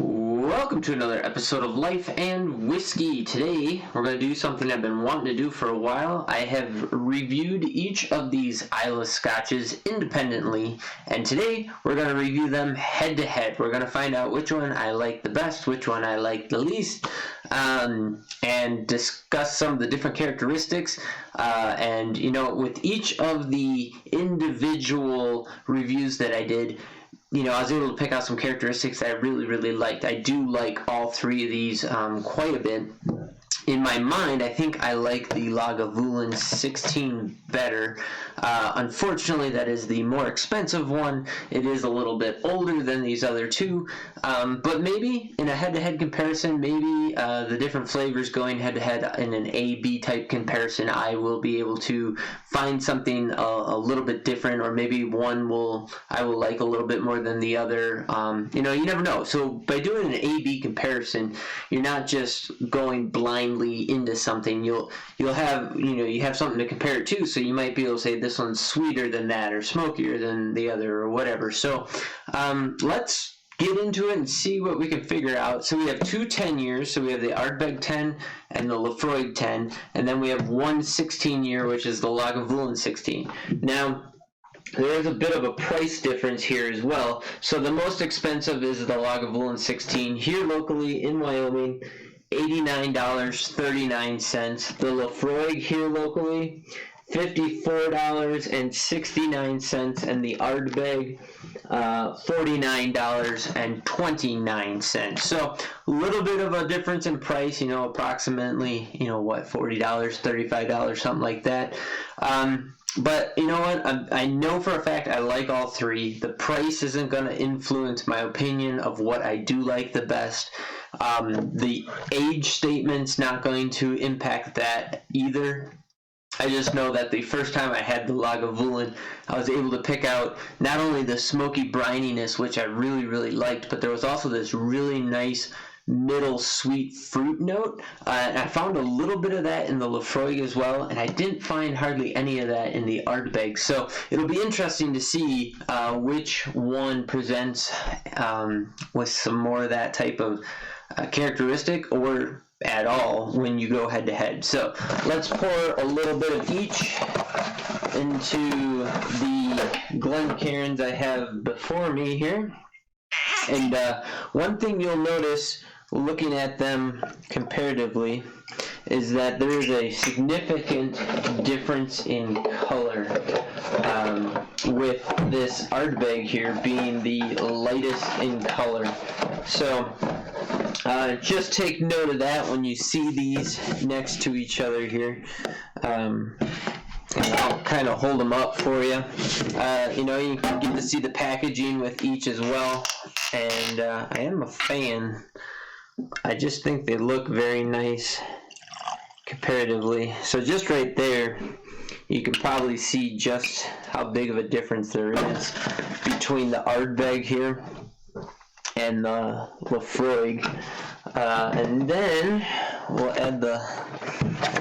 Welcome to another episode of Life and Whiskey. Today we're going to do something I've been wanting to do for a while. I have reviewed each of these Islay scotches independently, and today we're going to review them head to head. We're going to find out which one I like the best, which one I like the least, and discuss some of the different characteristics. And you know, with each of the individual reviews that I did, you know, I was able to pick out some characteristics that I really liked. I do like all three of these quite a bit. In my mind, I think I like the Lagavulin 16 better. Unfortunately, that is the more expensive one. It is a little bit older than these other two, but maybe in a head-to-head comparison, maybe the different flavors going head-to-head in an A-B type comparison, I will be able to find something a little bit different, or maybe one I will like a little bit more than the other. You know, you never know. So by doing an A-B comparison, you're not just going blindly into something. You'll have, you have something to compare it to, so you might be able to say this one's sweeter than that, or smokier than the other, or whatever. So let's get into it and see what we can figure out. So we have two 10 years, so we have the Ardbeg 10 and the Laphroaig 10, and then we have one 16 year, which is the Lagavulin 16. Now, there is a bit of a price difference here as well. So the most expensive is the Lagavulin 16 here locally in Wyoming, $89.39. The Laphroaig here locally, $54.69, and the Ardbeg, $49.29. So a little bit of a difference in price, approximately, what, $40, $35, something like that. But you know what? I know for a fact I like all three. The price isn't going to influence my opinion of what I do like the best. The age statement's not going to impact that either. I just know that the first time I had the Lagavulin, I was able to pick out not only the smoky brininess, which I really liked, but there was also this really nice middle sweet fruit note. And I found a little bit of that in the Laphroaig as well, and I didn't find hardly any of that in the Ardbeg. So it'll be interesting to see which one presents with some more of that type of characteristic, or at all when you go head to head. So let's pour a little bit of each into the Glencairns I have before me here. And one thing you'll notice looking at them comparatively is that there is a significant difference in color, with this Ardbeg here being the lightest in color. So just take note of that when you see these next to each other here. And I'll kind of hold them up for you. You can get to see the packaging with each as well. And I am a fan. I just think they look very nice comparatively. So just right there, you can probably see just how big of a difference there is between the Ardbeg here and the Laphroaig. And then we'll add the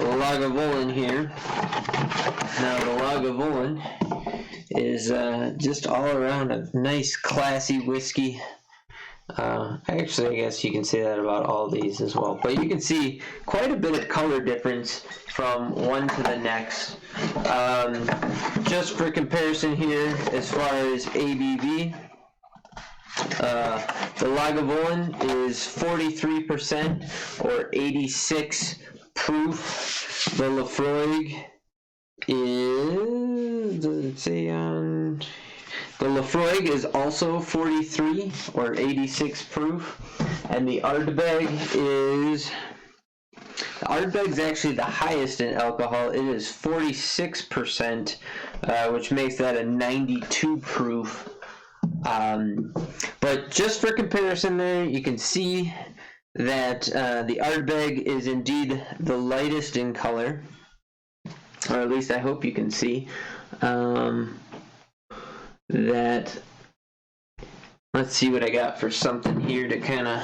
Lagavulin here. Now the Lagavulin is just all around a nice classy whiskey. Actually, I guess you can say that about all these as well. But you can see quite a bit of color difference from one to the next. Just for comparison here, as far as ABV, the Lagavulin is 43% or 86 proof. The Laphroaig is, does it say on... The Laphroaig is also 43 or 86 proof, and the Ardbeg is... The Ardbeg is actually the highest in alcohol. It is 46%, which makes that a 92 proof. But just for comparison there, you can see that the Ardbeg is indeed the lightest in color, or at least I hope you can see that. Let's see what I got for something here to kind of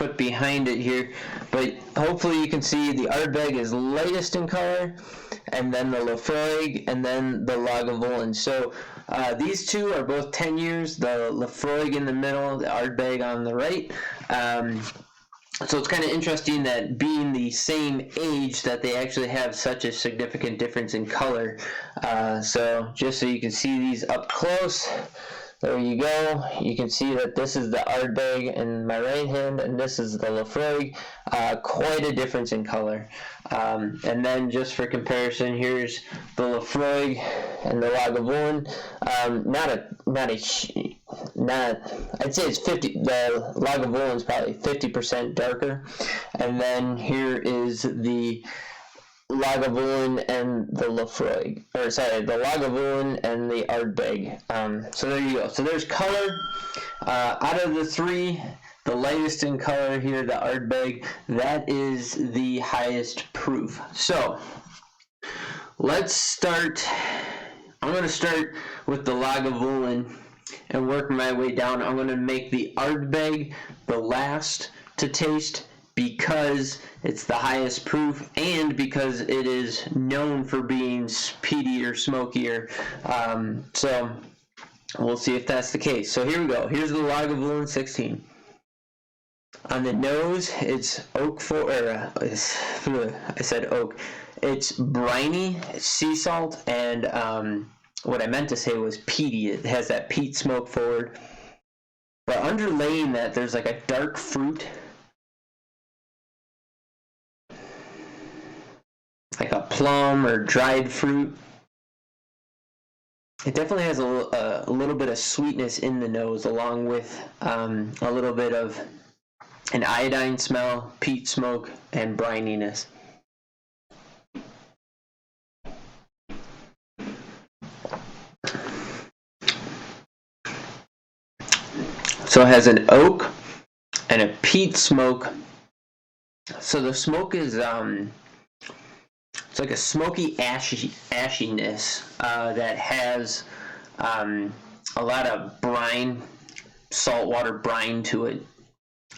put behind it here, but hopefully you can see the Ardbeg is lightest in color, and then the Laphroaig, and then the Lagavulin. So these two are both 10 years, the Laphroaig in the middle, the Ardbeg on the right. So it's kind of interesting that being the same age that they actually have such a significant difference in color. So just so you can see these up close, there you go. You can see that this is the Ardbeg in my right hand, and this is the Laphroaig. Quite a difference in color. And then just for comparison, here's the Laphroaig and the Lagavulin. I'd say it's 50. The Lagavulin is probably 50% darker, and then here is the Lagavulin and the Laphroaig, or sorry, the Lagavulin and the Ardbeg. So there you go. So there's color. Out of the three, the lightest in color here, the Ardbeg, that is the highest proof. So let's start. I'm going to start with the Lagavulin and work my way down. I'm going to make the Ardbeg the last to taste, because it's the highest proof and because it is known for being peaty or smokier. So we'll see if that's the case. So here we go. Here's the Lagavulin 16. On the nose, it's oak I said oak. It's briny, it's sea salt, and what I meant to say was peaty. It has that peat smoke forward. But underlaying that, there's like a dark fruit, like a plum or dried fruit. It definitely has a little bit of sweetness in the nose, along with a little bit of an iodine smell, peat smoke, and brininess. So it has an oak and a peat smoke. So the smoke is it's like a smoky ashiness that has a lot of brine, saltwater brine to it.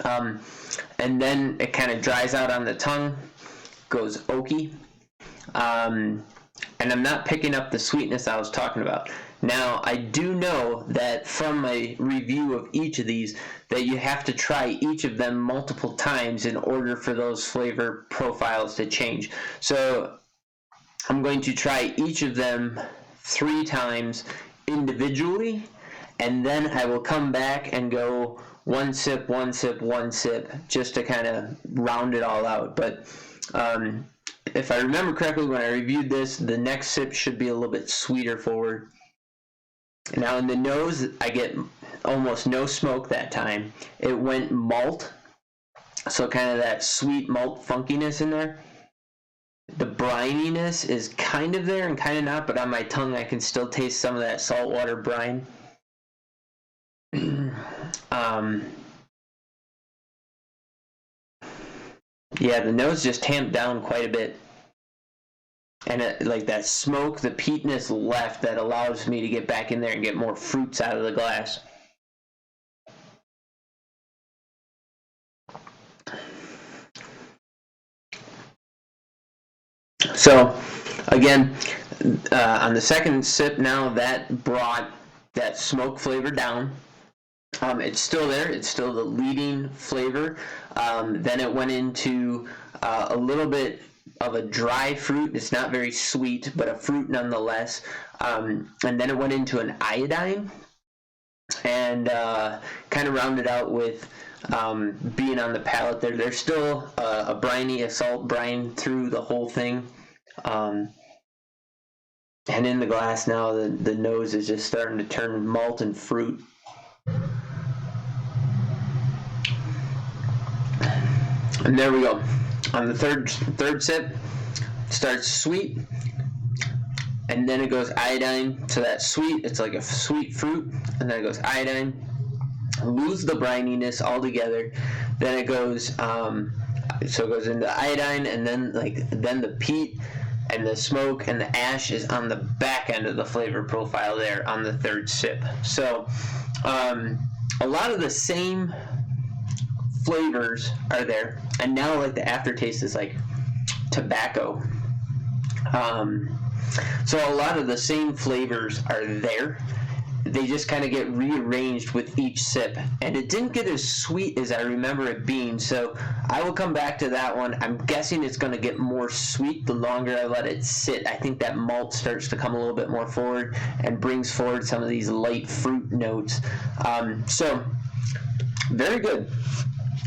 And then it kind of dries out on the tongue, goes oaky. And I'm not picking up the sweetness I was talking about. Now, I do know that from my review of each of these, that you have to try each of them multiple times in order for those flavor profiles to change. So I'm going to try each of them 3 times individually, and then I will come back and go 1 sip, 1 sip, 1 sip, just to kind of round it all out. But if I remember correctly, when I reviewed this, the next sip should be a little bit sweeter forward. Now in the nose, I get almost no smoke that time. It went malt, so kind of that sweet malt funkiness in there. The brininess is kind of there and kind of not, but on my tongue I can still taste some of that saltwater brine. Yeah, the nose just tamped down quite a bit. And like that smoke, the peatness left, that allows me to get back in there and get more fruits out of the glass. So again, on the second sip now, that brought that smoke flavor down. It's still there. It's still the leading flavor. Then it went into a little bit of a dry fruit. It's not very sweet, but a fruit nonetheless. And then it went into an iodine, and kind of rounded out with being on the palate there. There's still a briny, a salt brine through the whole thing. And in the glass now, the nose is just starting to turn malt and fruit. And there we go. On the third sip, it starts sweet, and then it goes iodine. So that sweet, it's like a sweet fruit, and then it goes iodine. Lose the brininess altogether. Then it goes, so it goes into iodine, and then the peat and the smoke and the ash is on the back end of the flavor profile there on the third sip. So a lot of the same flavors are there, and now like the aftertaste is like tobacco. So a lot of the same flavors are there. They just kind of get rearranged with each sip, and it didn't get as sweet as I remember it being, so I will come back to that one. I'm guessing it's going to get more sweet the longer I let it sit. I think that malt starts to come a little bit more forward and brings forward some of these light fruit notes. So very good.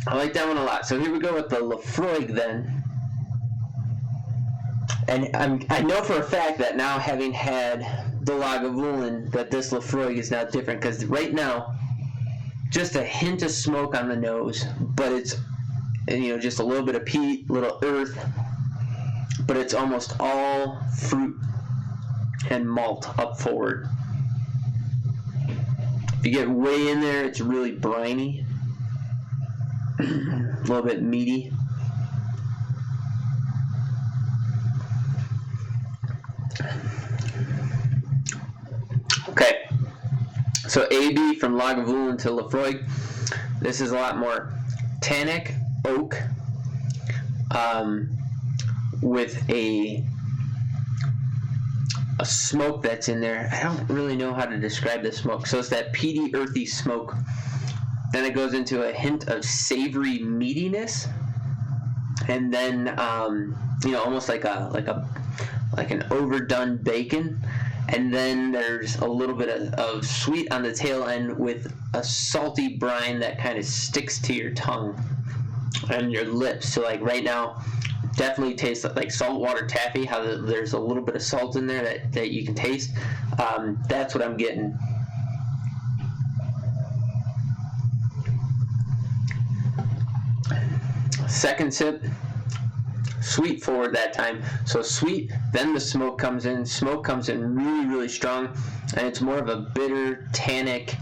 I like that one a lot. So here we go with the Laphroaig then. And I know for a fact that now, having had the Lagavulin, that this Laphroaig is now different, because right now, just a hint of smoke on the nose, but it's, you know, just a little bit of peat, little earth, but it's almost all fruit and malt up forward. If you get way in there, it's really briny, a little bit meaty. Okay, so AB from Lagavulin to Laphroaig. This is a lot more tannic oak, with a smoke that's in there. I don't really know how to describe the smoke. So it's that peaty, earthy smoke. Then it goes into a hint of savory meatiness, and then you know, almost like an overdone bacon. And then there's a little bit of sweet on the tail end with a salty brine that kind of sticks to your tongue and your lips. So like right now, definitely tastes like saltwater taffy, how there's a little bit of salt in there that you can taste. That's what I'm getting. Second sip. Sweet forward that time. So sweet, then the smoke comes in. Smoke comes in really, really strong, and it's more of a bitter, tannic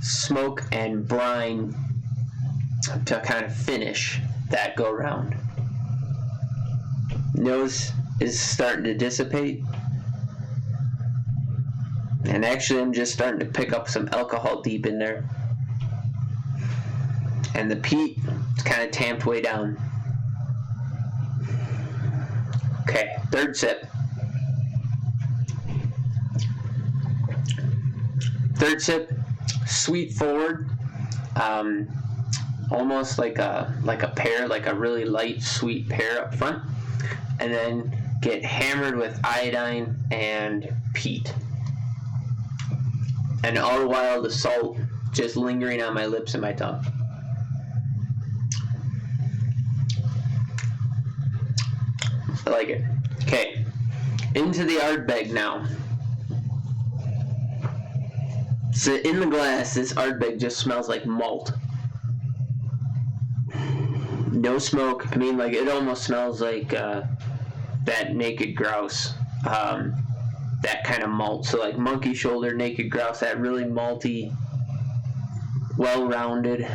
smoke and brine to kind of finish that go round. Nose is starting to dissipate, and actually I'm just starting to pick up some alcohol deep in there, and the peat is kind of tamped way down. Okay, third sip. Third sip, sweet forward, almost like a pear, like a really light sweet pear up front, and then get hammered with iodine and peat. And all the while the salt just lingering on my lips and my tongue. I like it. Okay, into the Ardbeg now. So in the glass, this Ardbeg just smells like malt. No smoke. I mean, like, it almost smells like that naked grouse. That kind of malt. So like monkey shoulder, naked grouse, that really malty, well-rounded.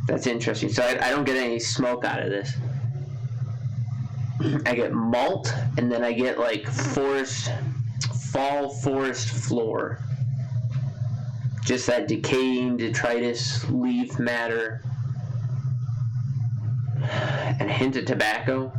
That's interesting. So I don't get any smoke out of this. I get malt, and then I get like fall forest floor. Just that decaying detritus, leaf matter, and a hint of tobacco,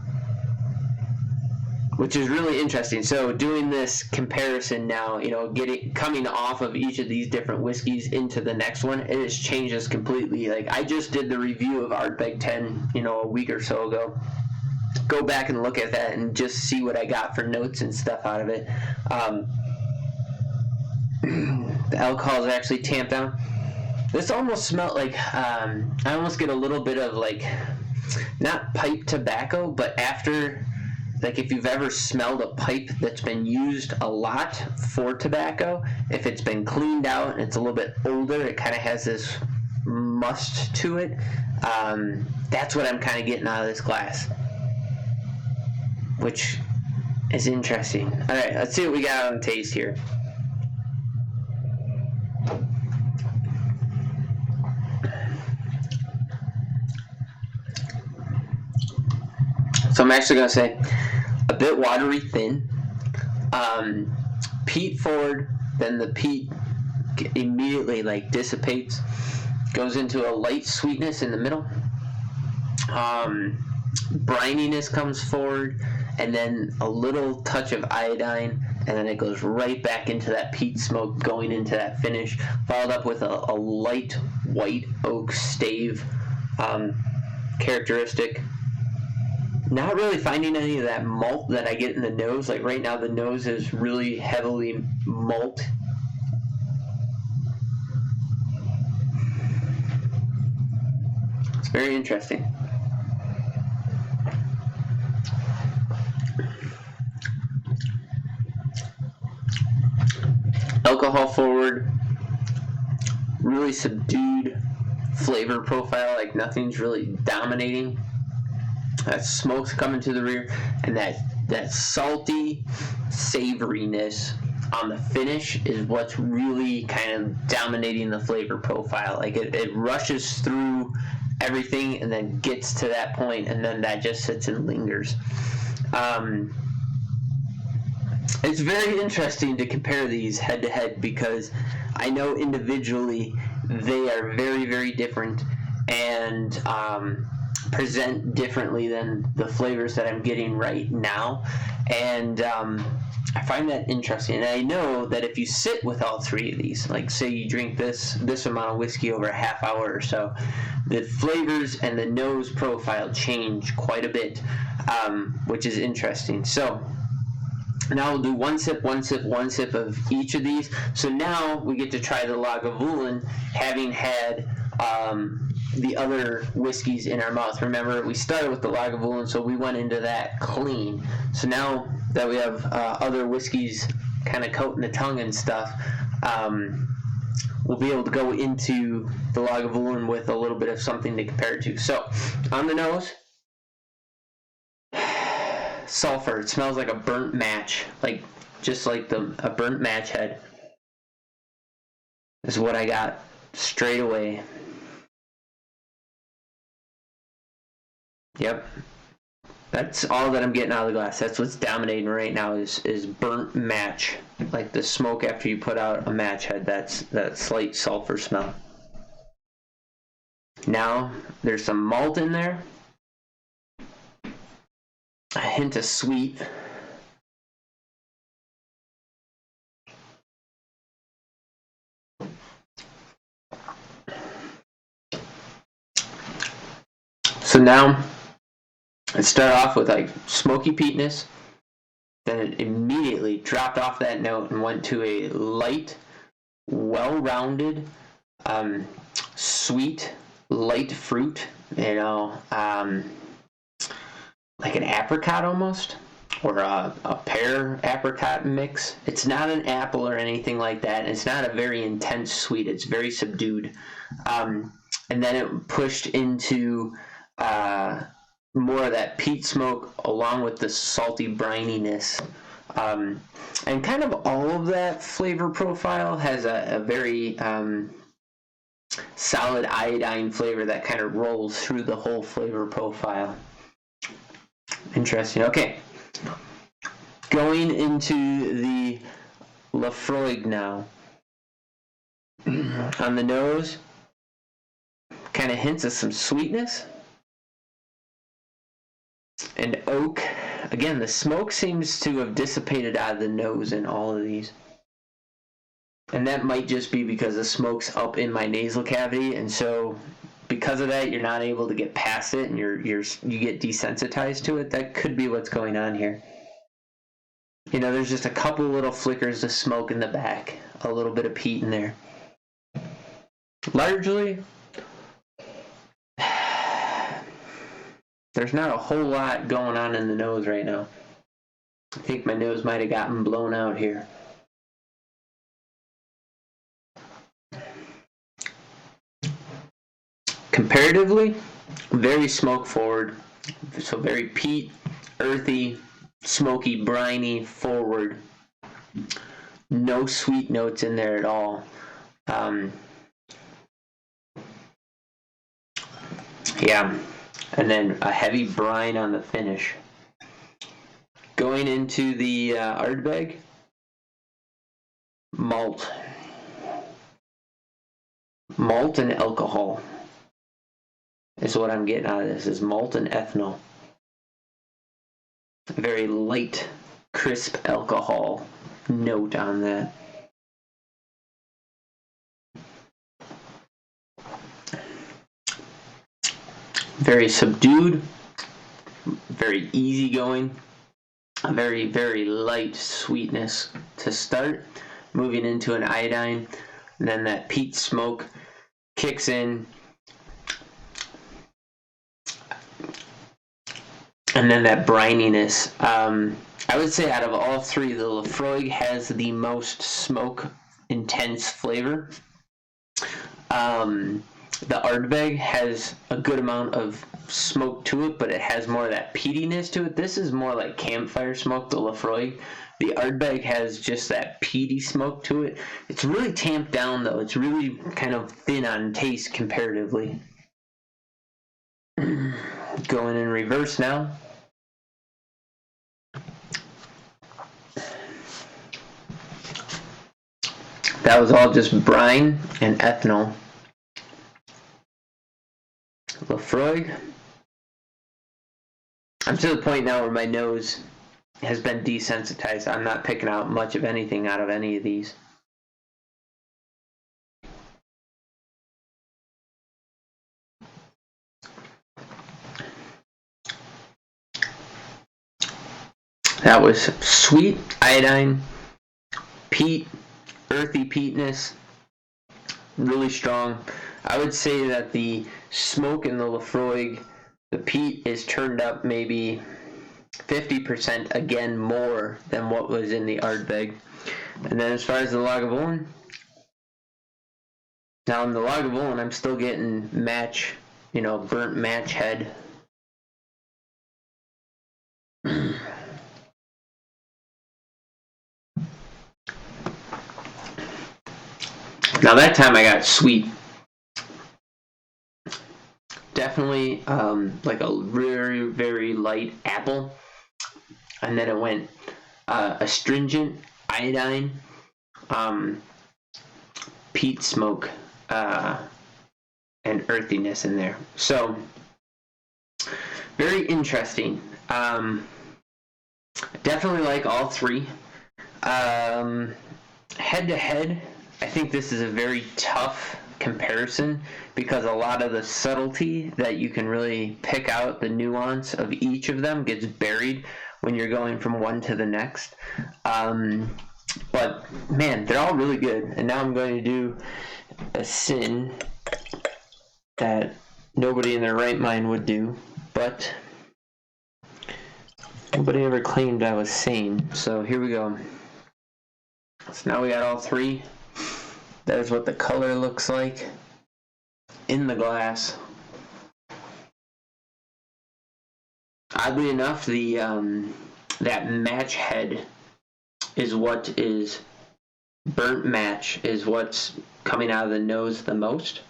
which is really interesting. So doing this comparison now, you know, coming off of each of these different whiskeys into the next one, it has changed us completely. Like, I just did the review of Ardbeg 10, you know, a week or so ago. Go back and look at that and just see what I got for notes and stuff out of it. The alcohol is actually tamped down. This almost smelled like, I almost get a little bit of like, not pipe tobacco, but after, like if you've ever smelled a pipe that's been used a lot for tobacco, if it's been cleaned out and it's a little bit older, it kind of has this must to it. That's what I'm kind of getting out of this glass, which is interesting. All right, let's see what we got on the taste here. So I'm actually going to say a bit watery thin, peat forward, then the peat immediately like dissipates, Goes into a light sweetness in the middle. Brininess comes forward, and then a little touch of iodine, and then it goes right back into that peat smoke going into that finish, followed up with a light white oak stave characteristic. Not really finding any of that malt that I get in the nose. Like right now the nose is really heavily malt. It's very interesting. Alcohol forward, really subdued flavor profile, like nothing's really dominating. That smoke's coming to the rear, and that salty savoriness on the finish is what's really kind of dominating the flavor profile. Like it rushes through everything and then gets to that point, and then that just sits and lingers. It's very interesting to compare these head to head because I know individually they are very, very different and present differently than the flavors that I'm getting right now. And I find that interesting. And I know that if you sit with all three of these, like say you drink this amount of whiskey over a half hour or so, the flavors and the nose profile change quite a bit, which is interesting. So now we'll do one sip of each of these. So now we get to try the Lagavulin, having had the other whiskeys in our mouth. Remember, we started with the Lagavulin, so we went into that clean. So now that we have other whiskeys kind of coating the tongue and stuff, we'll be able to go into the Lagavulin with a little bit of something to compare it to. So, on the nose, sulfur. It smells like a burnt match, like just like a burnt match head. Is what I got straight away. Yep, that's all that I'm getting out of the glass. That's what's dominating right now is burnt match, like the smoke after you put out a match head. That's that slight sulfur smell. Now there's some malt in there, a hint of sweet. So now it started off with like smoky peatness, then it immediately dropped off that note and went to a light, well-rounded, sweet, light fruit, you know, like an apricot almost, or a pear apricot mix. It's not an apple or anything like that. It's not a very intense sweet. It's very subdued. And then it pushed into more of that peat smoke along with the salty brininess. And kind of all of that flavor profile has a very solid iodine flavor that kind of rolls through the whole flavor profile. Interesting. Okay. Going into the Laphroaig now. On the nose, kind of hints of some sweetness. And oak. Again, the smoke seems to have dissipated out of the nose in all of these. And that might just be because the smoke's up in my nasal cavity, and so because of that, you're not able to get past it, and you get desensitized to it. That could be what's going on here. You know, there's just a couple little flickers of smoke in the back, a little bit of peat in there. Largely, there's not a whole lot going on in the nose right now. I think my nose might have gotten blown out here. Comparatively, very smoke forward, so very peat, earthy, smoky, briny forward. No sweet notes in there at all. Yeah, and then a heavy brine on the finish. Going into the Ardbeg, Malt and alcohol is what I'm getting out of this, is malt and ethanol. Very light, crisp alcohol note on that. Very subdued, very easygoing, a very, very light sweetness to start, moving into an iodine, and then that peat smoke kicks in, and then that brininess. I would say out of all three, the Laphroaig has the most smoke intense flavor. The Ardbeg has a good amount of smoke to it, but it has more of that peatiness to it. This is more like campfire smoke, the Laphroaig. The Ardbeg has just that peaty smoke to it. It's really tamped down, though. It's really kind of thin on taste comparatively. Going in reverse now. That was all just brine and ethanol. Laphroaig. I'm to the point now where my nose has been desensitized. I'm not picking out much of anything out of any of these. That was sweet iodine, peat, earthy peatness, really strong. I would say that the smoke in the Laphroaig, the peat is turned up maybe 50% again more than what was in the Ardbeg. And then as far as the Lagavulin, now in the Lagavulin I'm still getting match, burnt match head. Now that time I got sweet. Definitely like a very, very light apple. And then it went astringent, iodine, peat smoke, and earthiness in there. So, very interesting. Definitely like all three. Head to head, I think this is a very tough comparison because a lot of the subtlety that you can really pick out, the nuance of each of them, gets buried when you're going from one to the next. But man, they're all really good. And now I'm going to do a sin that nobody in their right mind would do, but nobody ever claimed I was sane. So here we go. So now we got all three. There's what the color looks like in the glass. Oddly enough, the that match head is what is burnt match, is what's coming out of the nose the most.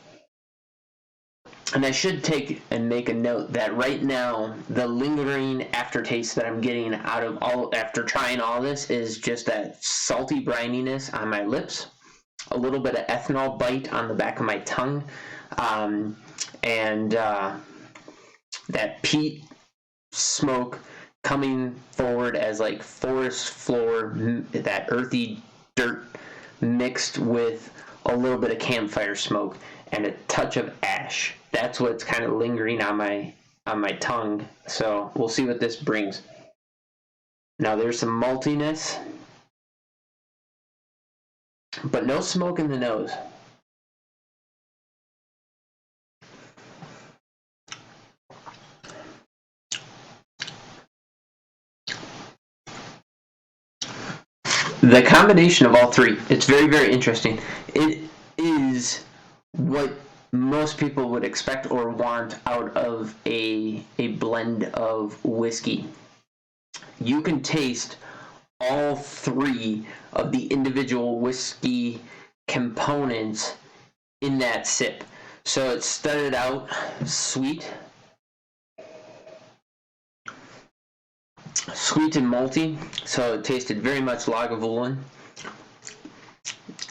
And I should take and make a note that right now the lingering aftertaste that I'm getting out of after trying all this is just that salty brininess on my lips, a little bit of ethanol bite on the back of my tongue, and that peat smoke coming forward as like forest floor, that earthy dirt mixed with a little bit of campfire smoke and a touch of ash. That's what's kind of lingering on my tongue. So we'll see what this brings. Now there's some maltiness, but no smoke in the nose. The combination of all three, it's very, very interesting. It is what most people would expect or want out of a blend of whiskey. You can taste all three of the individual whiskey components in that sip. So it started out sweet and malty, so it tasted very much Lagavulin.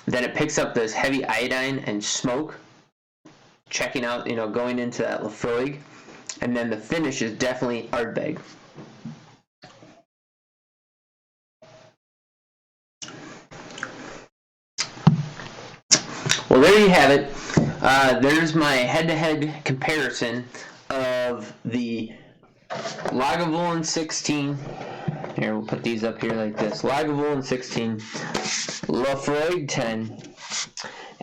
Then it picks up this heavy iodine and smoke, checking out, going into that Laphroaig. And then the finish is definitely Ardbeg. Well, there you have it. There's my head-to-head comparison of the Lagavulin 16. Here, we'll put these up here like this. Lagavulin 16, Laphroaig 10,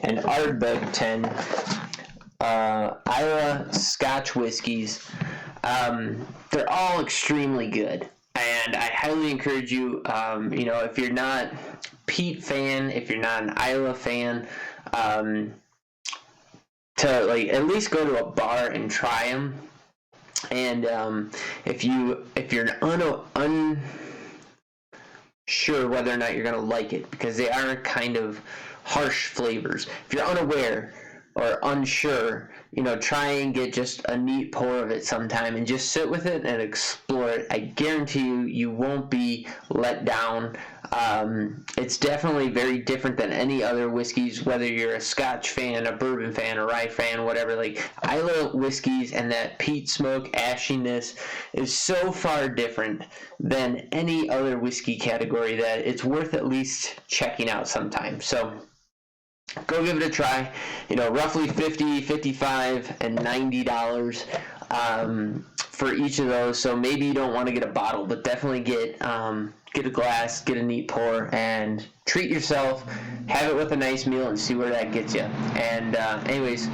and Ardbeg 10. Islay Scotch Whiskies. They're all extremely good. And I highly encourage you, if you're not peat fan, if you're not an Islay fan, to at least go to a bar and try them. And if you're unsure whether or not you're gonna like it, because they are kind of harsh flavors. If you're unaware or unsure, try and get just a neat pour of it sometime and just sit with it and explore it. I guarantee you won't be let down. It's definitely very different than any other whiskeys, whether you're a Scotch fan, a bourbon fan, a rye fan, whatever. Islay whiskeys and that peat smoke ashiness is so far different than any other whiskey category that it's worth at least checking out sometime. So go give it a try. Roughly $50, $55, and $90 for each of those. So maybe you don't want to get a bottle, but definitely get a glass, get a neat pour, and treat yourself. Have it with a nice meal and see where that gets you. And anyways,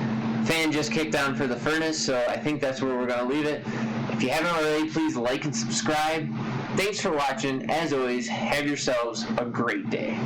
fan just kicked on for the furnace, so I think that's where we're going to leave it. If you haven't already, please like and subscribe. Thanks for watching. As always, have yourselves a great day.